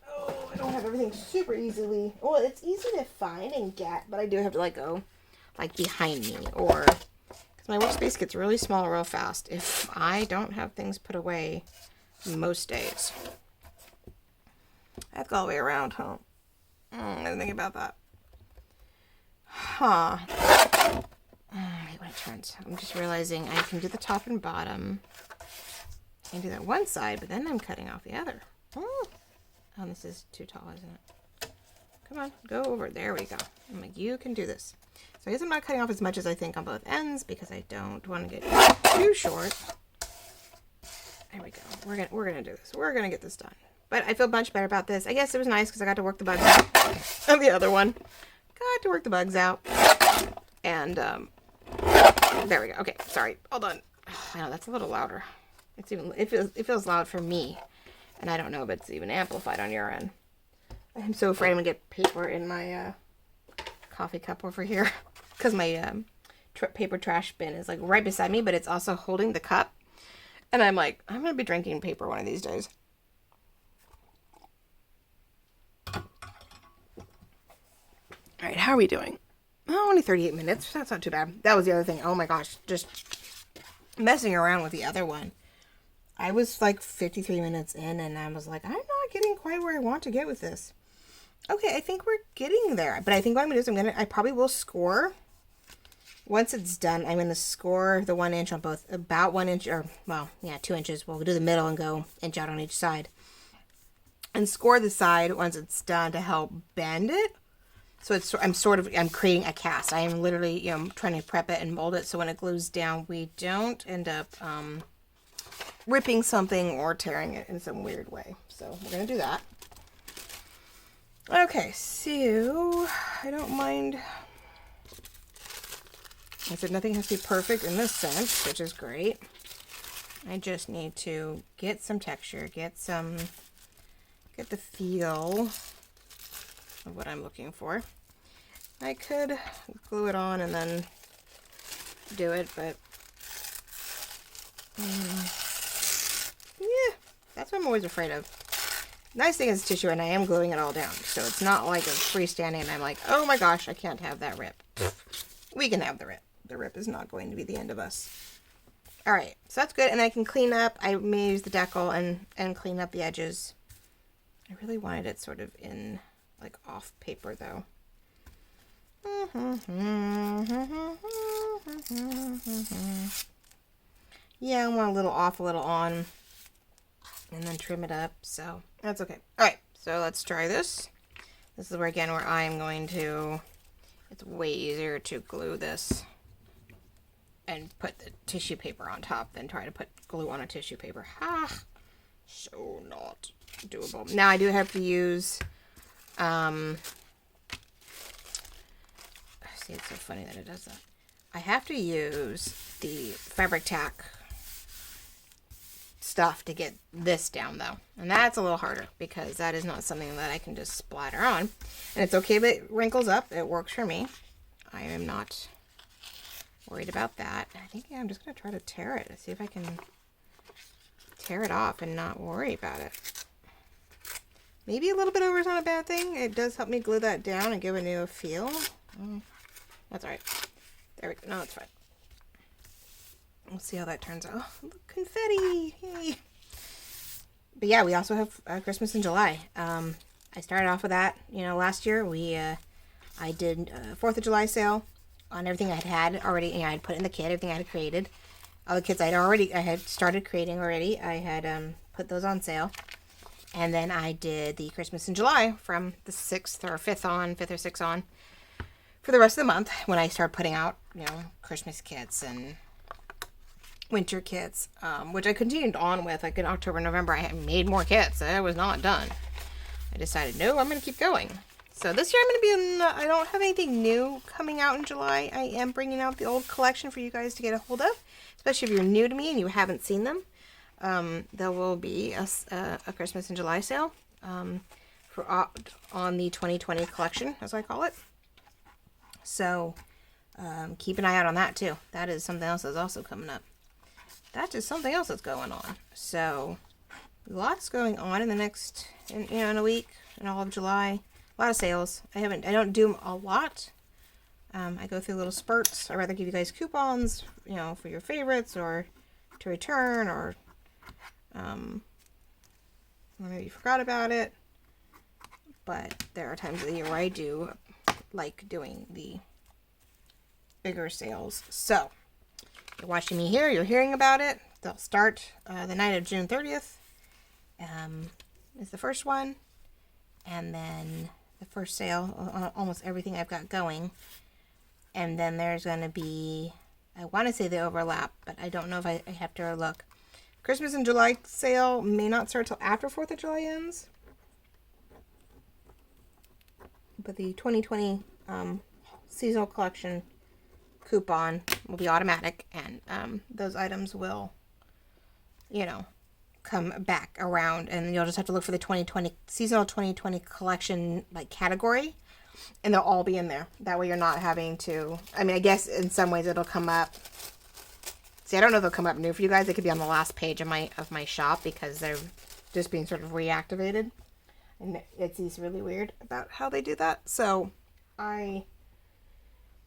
Oh, I don't have everything super easily. Well, it's easy to find and get, but I do have to go like behind me, or because my workspace gets really small real fast if I don't have things put away most days. I have to go all the way around, huh? I didn't think about that. Huh. Wait, when it turns. I'm just realizing I can do the top and bottom. I can do that one side, but then I'm cutting off the other. Oh, this is too tall, isn't it? Come on, go over. There we go. I'm like, you can do this. So I guess I'm not cutting off as much as I think on both ends because I don't want to get too short. There we go. We're gonna do this. We're gonna get this done. But I feel much better about this. I guess it was nice because I got to work the bugs out of the other one. Got to work the bugs out. And there we go. Okay, sorry. Hold on. I know that's a little louder. It feels loud for me, and I don't know if it's even amplified on your end. I'm so afraid I'm gonna get paper in my coffee cup over here because my paper trash bin is like right beside me, but it's also holding the cup, and I'm like, I'm gonna be drinking paper one of these days. All right, how are we doing? Oh, only 38 minutes. That's not too bad. That was the other thing. Oh my gosh, just messing around with the other one. I was like 53 minutes in, and I was like, I'm not getting quite where I want to get with this. Okay, I think we're getting there. But I think what I'm going to do is I probably will score. Once it's done, I'm going to score the 1 inch on both. About 1 inch, or, well, yeah, 2 inches. We'll do the middle and go inch out on each side. And score the side once it's done to help bend it. So I'm creating a cast. I am literally, trying to prep it and mold it so when it glues down, we don't end up ripping something or tearing it in some weird way. So we're going to do that. Okay, so I don't mind. I said nothing has to be perfect in this sense, which is great. I just need to get some texture, get the feel of what I'm looking for. I could glue it on and then do it, but yeah, I'm always afraid of. Nice thing is tissue, and I am gluing it all down. So it's not like it's freestanding and I'm like, oh my gosh, I can't have that rip. We can have the rip. The rip is not going to be the end of us. Alright, so that's good. And I can clean up. I may use the decal and clean up the edges. I really wanted it sort of in, like, off paper, though. Yeah, I want a little off, a little on. And then trim it up, so that's okay. Alright, so let's try this. This is where, again, where I'm going to... It's way easier to glue this and put the tissue paper on top than try to put glue on a tissue paper. Ha! So not doable. Now I do have to use, see, it's so funny that it does that. I have to use the fabric tack stuff to get this down though. And that's a little harder because that is not something that I can just splatter on. And it's okay if it wrinkles up. It works for me. I am not worried about that. I think I'm just going to try to tear it and see if I can tear it off and not worry about it. Maybe a little bit over is not a bad thing. It does help me glue that down and give a new feel. That's all right. There we go. No, it's fine. We'll see how that turns out. Oh, look, confetti! Yay! But yeah, we also have Christmas in July. I started off with that. You know, last year I did a 4th of July sale on everything I had already. You know, I had put in the kit, everything I had created. All the kits I had started creating already. I had put those on sale. And then I did the Christmas in July from the 6th or 5th or 6th on for the rest of the month when I started putting out, you know, Christmas kits and winter kits, which I continued on with. Like in October, November, I made more kits. I was not done. I decided, no, I'm going to keep going. So this year I'm going to be in, I don't have anything new coming out in July. I am bringing out the old collection for you guys to get a hold of, especially if you're new to me and you haven't seen them. There will be a Christmas in July sale on the 2020 collection, as I call it. So keep an eye out on that too. That is something else that's also coming up. That's just something else that's going on. So lots going on in the next, in a week, in all of July. A lot of sales. I don't do them a lot. I go through little spurts. I'd rather give you guys coupons, you know, for your favorites or to return or maybe you forgot about it. But there are times of the year where I do like doing the bigger sales. So you're watching me here, you're hearing about it. They'll start the night of June 30th is the first one. And then the first sale on almost everything I've got going. And then there's going to be, I want to say the overlap, but I don't know if I have to look. Christmas in July sale may not start till after 4th of July ends. But the 2020 seasonal collection coupon will be automatic, and those items will, you know, come back around, and you'll just have to look for the 2020 seasonal 2020 collection like category, and they'll all be in there. That way you're not having to, I mean, I guess in some ways it'll come up. See, I don't know if they'll come up new for you guys. They could be on the last page of my shop because they're just being sort of reactivated. And Etsy's really weird about how they do that. So I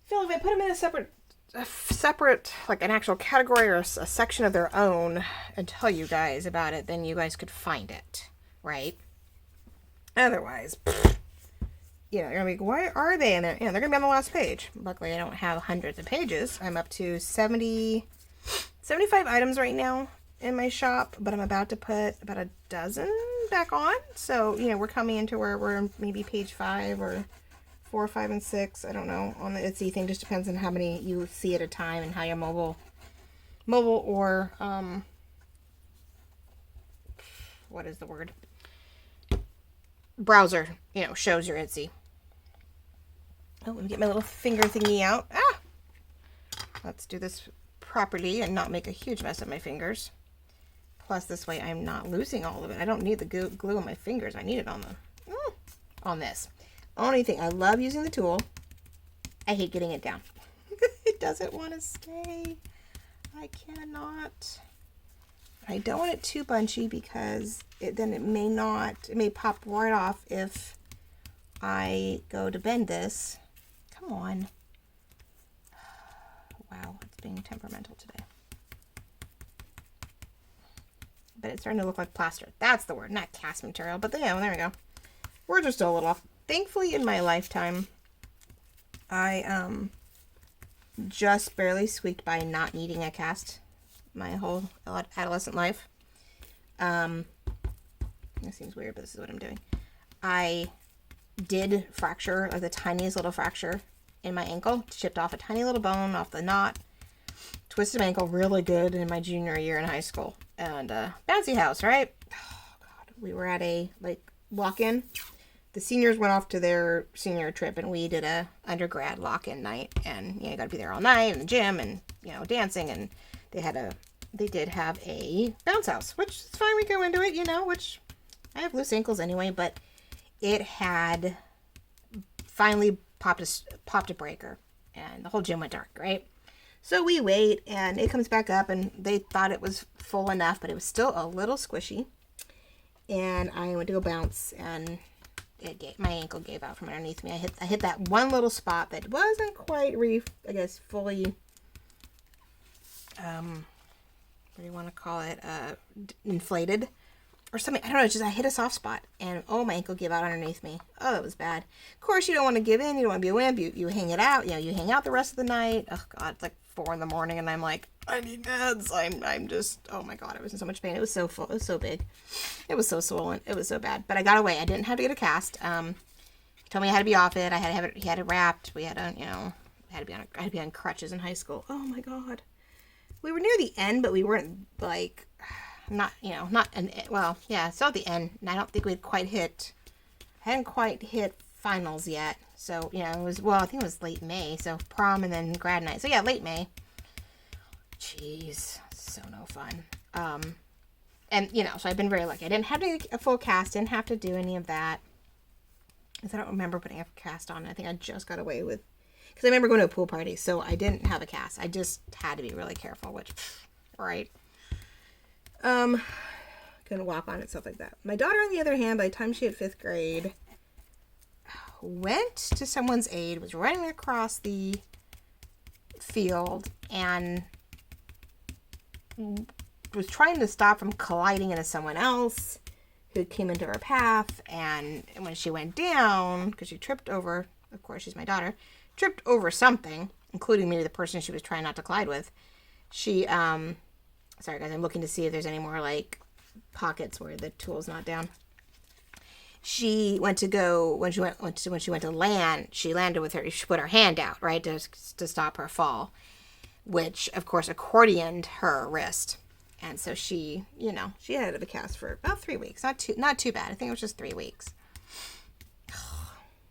feel if I put them in a separate, like an actual category or a section of their own and tell you guys about it, then you guys could find it, right? Otherwise, you know, you're gonna be, why are they in there? You know, they're gonna be on the last page. Luckily, I don't have hundreds of pages. I'm up to 75 items right now in my shop, but I'm about to put about a dozen back on. So, you know, we're coming into where we're maybe page 5 or 4, 5, and 6. I don't know on the Etsy thing. Just depends on how many you see at a time and how your mobile or what is the word? Browser, you know, shows your Etsy. Oh, let me get my little finger thingy out. Ah! Let's do this properly and not make a huge mess of my fingers. Plus, this way I'm not losing all of it. I don't need the glue on my fingers. I need it on on this. Only thing, I love using the tool. I hate getting it down. It doesn't want to stay. I cannot. I don't want it too bunchy because then it may pop right off if I go to bend this. Come on. Wow, it's being temperamental today. But it's starting to look like plaster. That's the word, not cast material. But yeah, well, there we go. We're just a little off. Thankfully, in my lifetime, I just barely squeaked by not needing a cast my whole adolescent life. This seems weird, but this is what I'm doing. I did fracture, like the tiniest little fracture in my ankle. Chipped off a tiny little bone off the knot. Twisted my ankle really good in my junior year in high school. And bouncy house, right? Oh, God. We were at a, lock-in. The seniors went off to their senior trip, and we did a undergrad lock-in night. And, you got to be there all night in the gym and, dancing. And they did have a bounce house, which is fine. We go into it, which I have loose ankles anyway, but it had finally popped a breaker, and the whole gym went dark, right? So we wait, and it comes back up, and they thought it was full enough, but it was still a little squishy. And I went to go bounce, and my ankle gave out from underneath me. I hit that one little spot that wasn't quite fully, what do you want to call it, inflated or something. I don't know, it's just I hit a soft spot, and my ankle gave out underneath me. Oh, that was bad. Of course, you don't want to give in. You don't want to be a wimp. You hang it out. You hang out the rest of the night. Oh, God, it's like 4 a.m, and I'm like, I need meds. I'm just, oh, my God, I was in so much pain. It was so full. It was so big. It was so swollen. It was so bad. But I got away. I didn't have to get a cast. He told me I had to be off it. I had to have it. He had it wrapped. We had to, I had to be on crutches in high school. Oh, my God. We were near the end, but we weren't, still at the end. And I don't think hadn't quite hit finals yet. So, it was, I think it was late May. So prom and then grad night. So yeah, late May. Jeez, so no fun. And, so I've been very lucky. I didn't have to get a full cast. Didn't have to do any of that. Because I don't remember putting a cast on. I think I just got away with, because I remember going to a pool party. So I didn't have a cast. I just had to be really careful, which, right. Couldn't walk on it, stuff like that. My daughter, on the other hand, by the time she hit 5th grade, went to someone's aid, was running across the field, and was trying to stop from colliding into someone else who came into her path. And when she went down, because she tripped over, of course, she's my daughter, tripped over something, including maybe the person she was trying not to collide with. She, sorry guys, I'm looking to see if there's any more pockets where the tool's not down. She went to go, when she went to land, she landed with her, she put her hand out, right, to stop her fall, which of course accordioned her wrist. And so she, she had a cast for about 3 weeks. Not too bad. I think it was just 3 weeks.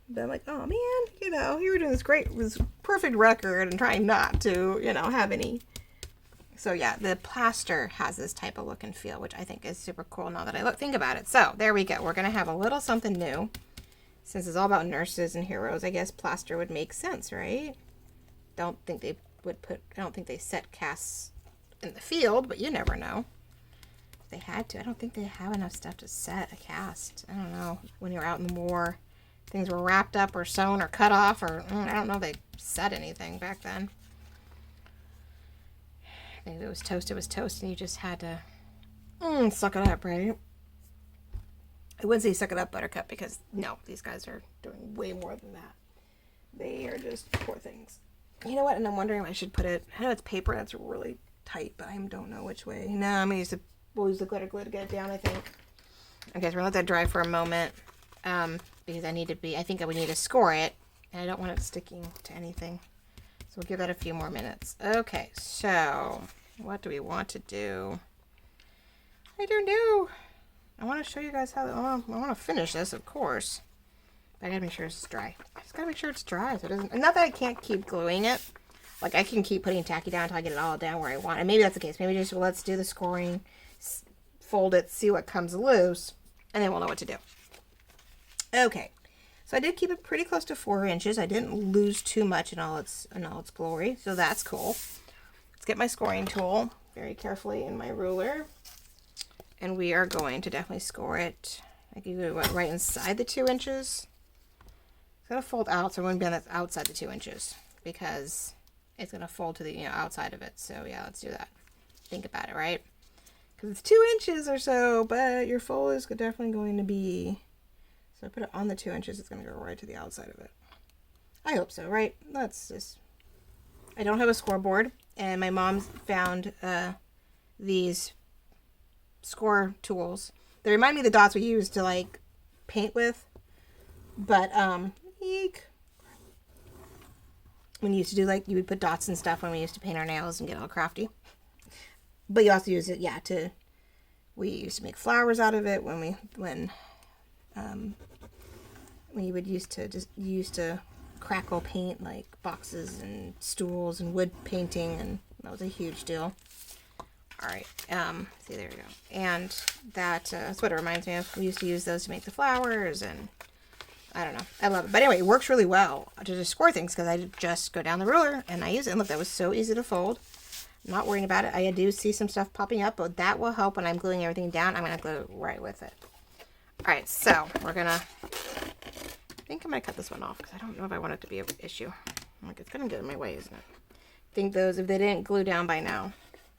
But I'm like, oh man, you were doing this perfect record and trying not to, have any. So yeah, the plaster has this type of look and feel, which I think is super cool now that I think about it. So there we go. We're going to have a little something new. Since it's all about nurses and heroes, I guess plaster would make sense, right? I don't think they set casts in the field, but you never know. If they had to. I don't think they have enough stuff to set a cast. I don't know. When you're out in the war, things were wrapped up or sewn or cut off, or I don't know if they set anything back then. I think if it was toast, and you just had to suck it up, right? I wouldn't say suck it up, Buttercup, because no, these guys are doing way more than that. They are just poor things. You know what? And I'm wondering if I should put it. I know it's paper that's really tight, but I don't know which way. No, I'm gonna we'll use the glitter glue to get it down, I think. Okay, so we're gonna let that dry for a moment, because I think I would need to score it, and I don't want it sticking to anything. So we'll give that a few more minutes. Okay, so what do we want to do? I don't know. I want to show you guys how. I want to finish this, of course. But I gotta make sure it's dry. I just gotta make sure it's dry so it doesn't. Not that I can't keep gluing it. I can keep putting tacky down until I get it all down where I want. And maybe that's the case. Maybe just let's do the scoring, fold it, see what comes loose, and then we'll know what to do. Okay. So I did keep it pretty close to 4 inches. I didn't lose too much in all its glory, so that's cool. Let's get my scoring tool very carefully in my ruler. And we are going to definitely score it. I can do it right inside the 2 inches. It's going to fold out, so it wouldn't be on the outside the 2 inches because it's going to fold to the outside of it. So yeah, let's do that. Think about it, right? Because it's 2 inches or so, but your fold is definitely going to be, so I put it on the 2 inches, it's going to go right to the outside of it. I hope so, right? That's just, I don't have a scoreboard, and my mom found these score tools. They remind me of the dots we used to like paint with, but eek. When you used to do like, you would put dots and stuff when we used to paint our nails and get all crafty. But you also use it, yeah, we used to make flowers out of it when you would used to crackle paint like boxes and stools and wood painting, and that was a huge deal. All right, see, there we go. And that's what it reminds me of. We used to use those to make the flowers, and I don't know. I love it. But anyway, it works really well to just score things because I just go down the ruler and I use it. And look, that was so easy to fold. I'm not worrying about it. I do see some stuff popping up, but that will help when I'm gluing everything down. I'm going to glue right with it. All right, so we're going to, I think I'm going to cut this one off because I don't know if I want it to be an issue. I'm like, it's going to get in my way, isn't it? I think those, if they didn't glue down by now,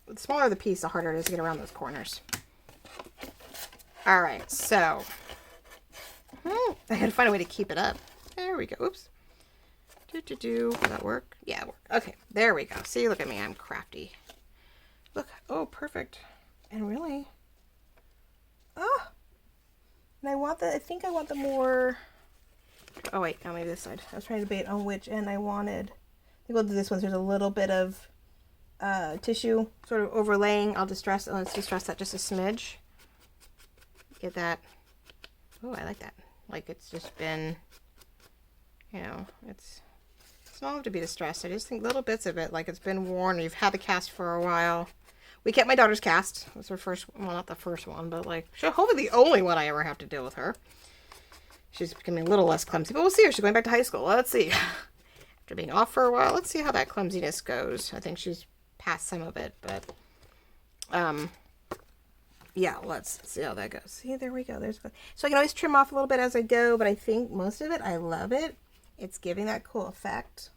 the smaller the piece, the harder it is to get around those corners. All right, so I gotta find a way to keep it up. There we go. Oops. Will that work? Yeah, it worked. Okay, there we go. See, look at me. I'm crafty. Look. Oh, perfect. And really. Oh. And I think I want the more. Oh, wait. Now maybe this side. I was trying to debate on which end I wanted. I think we'll do this one. There's a little bit of tissue sort of overlaying. Let's distress that just a smidge. Get that. Oh, I like that. Like it's just been, it's not have to be distressed. I just think little bits of it, like it's been worn, or you've had the cast for a while. We kept my daughter's cast. It was her first, well, not the first one, but like, hopefully the only one I ever have to deal with her. She's becoming a little less clumsy, but we'll see her. She's going back to high school. Let's see. After being off for a while, let's see how that clumsiness goes. I think she's past some of it, but, yeah, let's see how that goes. See, there we go. So I can always trim off a little bit as I go, but I think most of it, I love it. It's giving that cool effect.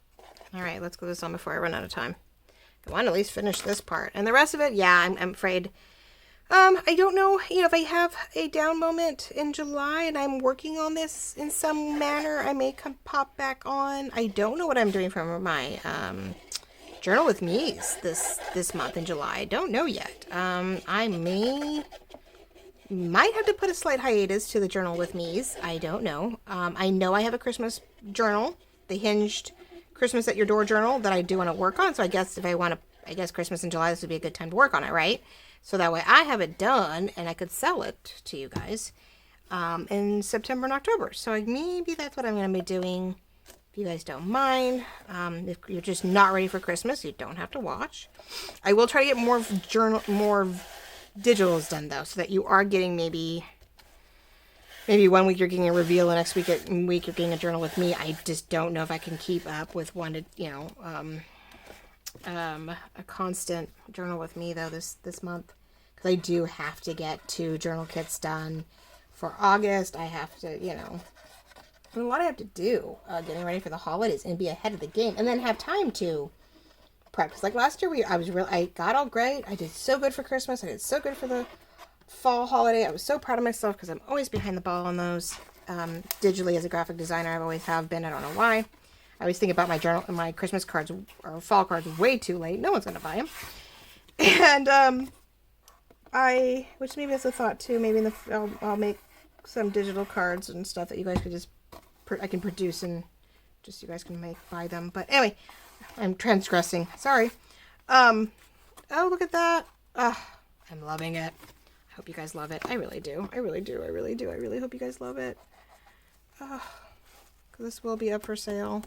All right, let's glue this on before I run out of time. I want to at least finish this part. And the rest of it, yeah, I'm afraid. I don't know, if I have a down moment in July and I'm working on this in some manner, I may pop back on. I don't know what I'm doing for my Journal with Me's this month in July. I don't know yet. I might have to put a slight hiatus to the Journal with Me's. I don't know. I know I have a Christmas journal, the hinged Christmas at Your Door journal that I do want to work on. So I guess Christmas in July, this would be a good time to work on it, right? So that way I have it done and I could sell it to you guys in September and October. So maybe that's what I'm going to be doing. If you guys don't mind, if you're just not ready for Christmas, you don't have to watch. I will try to get more digitals done though, so that you are getting maybe 1 week you're getting a reveal, the next week you're getting a journal with me. I just don't know if I can keep up with a constant journal with me though this month, because I do have to get 2 journal kits done for August. I have to, a lot I have to do getting ready for the holidays and be ahead of the game, and then have time to prep. Because like last year, I got all great. I did so good for Christmas. I did so good for the fall holiday. I was so proud of myself because I'm always behind the ball on those. Digitally, as a graphic designer, I always have been. I don't know why. I always think about my Christmas cards or fall cards way too late. No one's gonna buy them. And which maybe that's a thought too. Maybe I'll make some digital cards and stuff that you guys could I can produce and just you guys can buy them. But anyway, I'm transgressing. Sorry. Oh, look at that. I'm loving it. I hope you guys love it. I really do. I really do. I really do. I really hope you guys love it. This will be up for sale.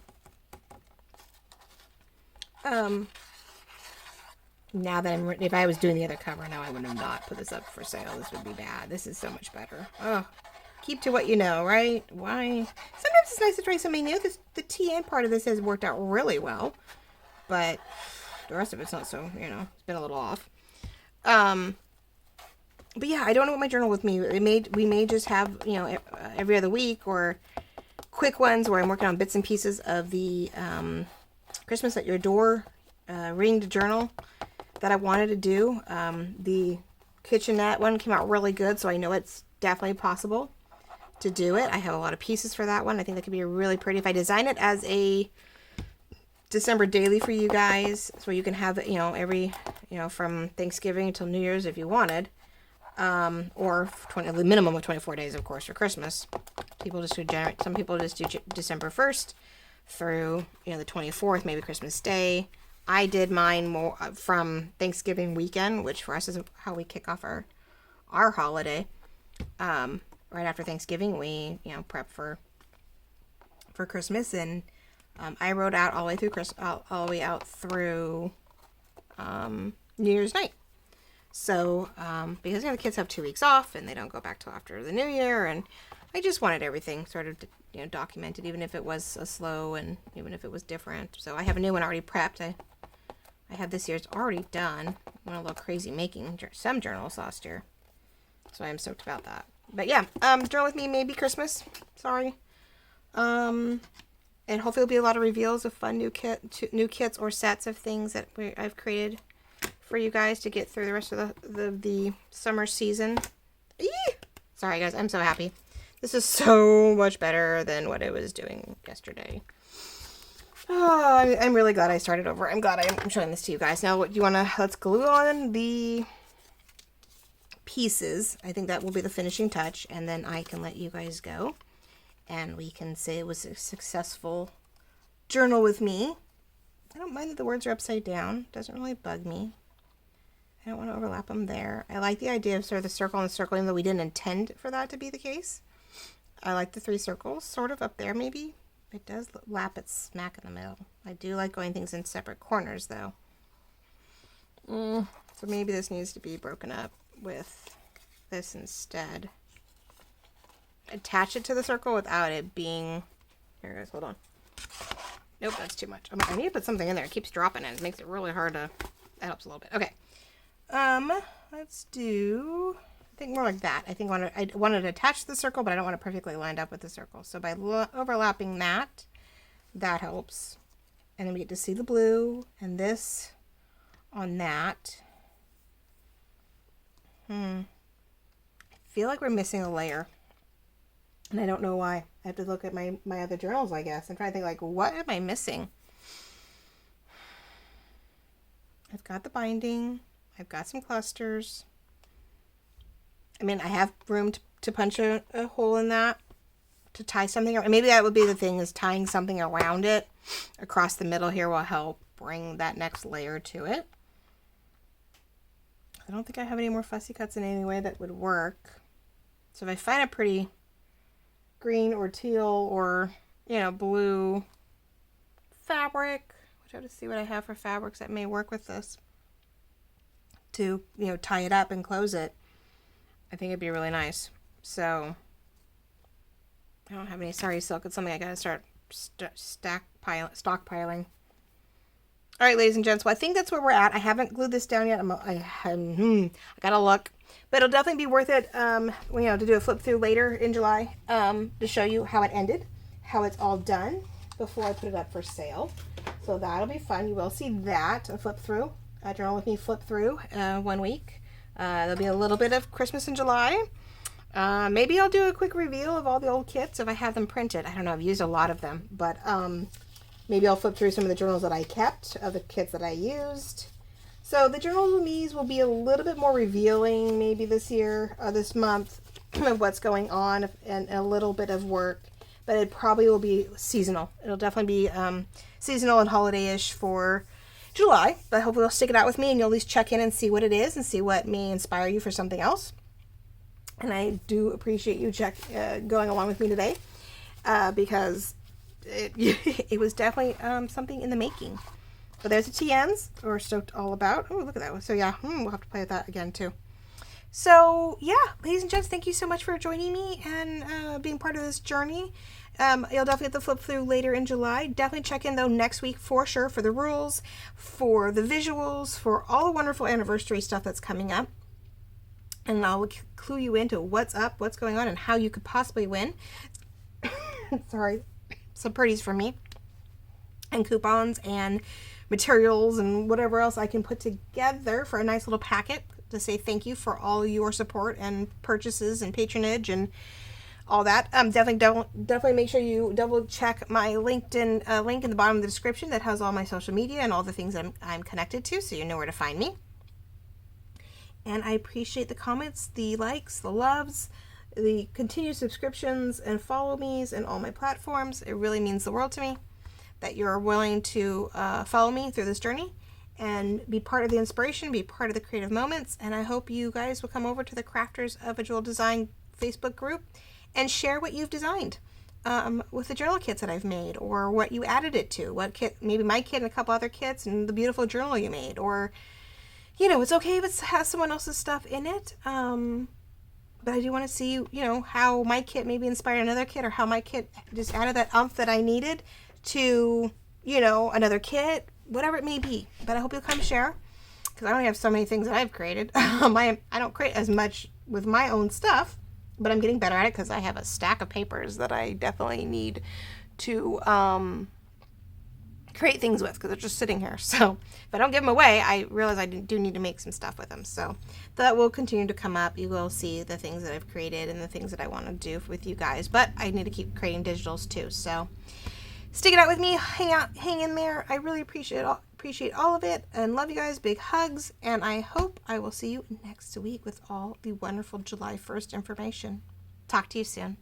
Now that if I was doing the other cover now, I would have not put this up for sale. This would be bad. This is so much better. Keep to what you know, right? Why? Sometimes it's nice to try something new. The TN part of this has worked out really well, but the rest of it's not so, it's been a little off. But yeah, I don't know what my journal with me. We may just have, you know, every other week or quick ones where I'm working on bits and pieces of the Christmas at Your Door ringed journal that I wanted to do. The kitchenette one came out really good, so I know it's definitely possible to do it. I have a lot of pieces for that one. I think that could be really pretty if I design it as a December daily for you guys, so you can have it, you know, every, you know, from Thanksgiving until New Year's if you wanted, or the minimum of 24 days, of course, for Christmas. People just do some people just do December 1st through, you know, the 24th, maybe Christmas Day. I did mine more from Thanksgiving weekend, which for us is how we kick off our holiday. Right after Thanksgiving, we, you know, prep for Christmas, and I wrote out all the way through all the way out through New Year's night. So because, you know, the kids have 2 weeks off and they don't go back till after the New Year, and I just wanted everything sort of, you know, documented, even if it was slow and even if it was different. So I have a new one already prepped. I have this year's already done. I went a little crazy making some journals last year, so I am stoked about that. But yeah, journal with me, maybe Christmas. Sorry. And hopefully there'll be a lot of reveals of fun new kits or sets of things that I've created for you guys to get through the rest of the summer season. Eee! Sorry guys, I'm so happy. This is so much better than what I was doing yesterday. Oh, I'm really glad I started over. I'm glad I'm showing this to you guys. Now, what do you want to, let's glue on the pieces. I think that will be the finishing touch, and then I can let you guys go. And we can say it was a successful journal with me. I don't mind that the words are upside down. Doesn't really bug me. I don't want to overlap them there. I like the idea of sort of the circle and the circle, even though we didn't intend for that to be the case. I like the 3 circles sort of up there maybe. It does lap it smack in the middle. I do like going things in separate corners though. So maybe this needs to be broken up with this instead. Attach it to the circle without it being, here guys, hold on. Nope, that's too much. I need to put something in there. It keeps dropping and it makes it really hard to, that helps a little bit. Okay. Let's do, I think more like that. I think I wanted to attach to the circle, but I don't want it perfectly lined up with the circle. So by overlapping that helps. And then we get to see the blue and this on that. I feel like we're missing a layer. And I don't know why. I have to look at my other journals, I guess. I'm trying to think, like, what am I missing? I've got the binding. I've got some clusters. I mean, I have room to punch a hole in that to tie something around. Maybe that would be the thing, is tying something around it across the middle here will help bring that next layer to it. I don't think I have any more fussy cuts in any way that would work. So if I find a pretty green or teal or, you know, blue fabric, which I have to see what I have for fabrics that may work with this to, you know, tie it up and close it, I think it'd be really nice. So I don't have any sorry silk. It's something I gotta start stockpiling. All right, ladies and gents, well, I think that's where we're at. I haven't glued this down yet. I gotta look, but it'll definitely be worth it, you know, to do a flip through later in July, to show you how it ended, how it's all done before I put it up for sale. So that'll be fun. You will see that, a flip through, a journal with me flip through, 1 week. There'll be a little bit of Christmas in July. Maybe I'll do a quick reveal of all the old kits if I have them printed. I don't know, I've used a lot of them, but, maybe I'll flip through some of the journals that I kept of the kits that I used. So the journals with me's will be a little bit more revealing maybe this year, this month, of what's going on, and a little bit of work. But it probably will be seasonal. It'll definitely be seasonal and holiday-ish for July. But hopefully you'll stick it out with me and you'll at least check in and see what it is and see what may inspire you for something else. And I do appreciate you going along with me today, because it was definitely something in the making. But there's the TNs we're stoked all about. Oh, look at that one. So yeah, we'll have to play with that again too. So yeah, ladies and gents, thank you so much for joining me and being part of this journey. You'll definitely get the flip through later in July. Definitely check in though next week for sure for the rules, for the visuals, for all the wonderful anniversary stuff that's coming up. and I'll clue you into what's up, what's going on, and how you could possibly win. Sorry, some pretties for me, and coupons and materials and whatever else I can put together for a nice little packet to say thank you for all your support and purchases and patronage and all that. Definitely make sure you double check my LinkedIn link in the bottom of the description that has all my social media and all the things I'm connected to, so you know where to find me. And I appreciate the comments, the likes, the loves, the continued subscriptions and follow me's and all my platforms. It really means the world to me that you're willing to follow me through this journey and be part of the inspiration, be part of the creative moments. And I hope you guys will come over to the Crafters of Visual Design Facebook group and share what you've designed with the journal kits that I've made, or what you added it to, what kit, maybe my kit and a couple other kits and the beautiful journal you made, or, you know, it's okay if it has someone else's stuff in it. But I do want to see, you know, how my kit maybe inspired another kit, or how my kit just added that umph that I needed to, you know, another kit, whatever it may be. But I hope you'll come share, because I only have so many things that I've created. I don't create as much with my own stuff, but I'm getting better at it because I have a stack of papers that I definitely need to create things with, because they're just sitting here. So if I don't give them away, I realize I do need to make some stuff with them. So that will continue to come up. You will see the things that I've created and the things that I want to do with you guys, but I need to keep creating digitals too. So stick it out with me, hang in there. I really appreciate all of it, and love you guys. Big hugs, and I hope I will see you next week with all the wonderful July 1st information. Talk to you soon.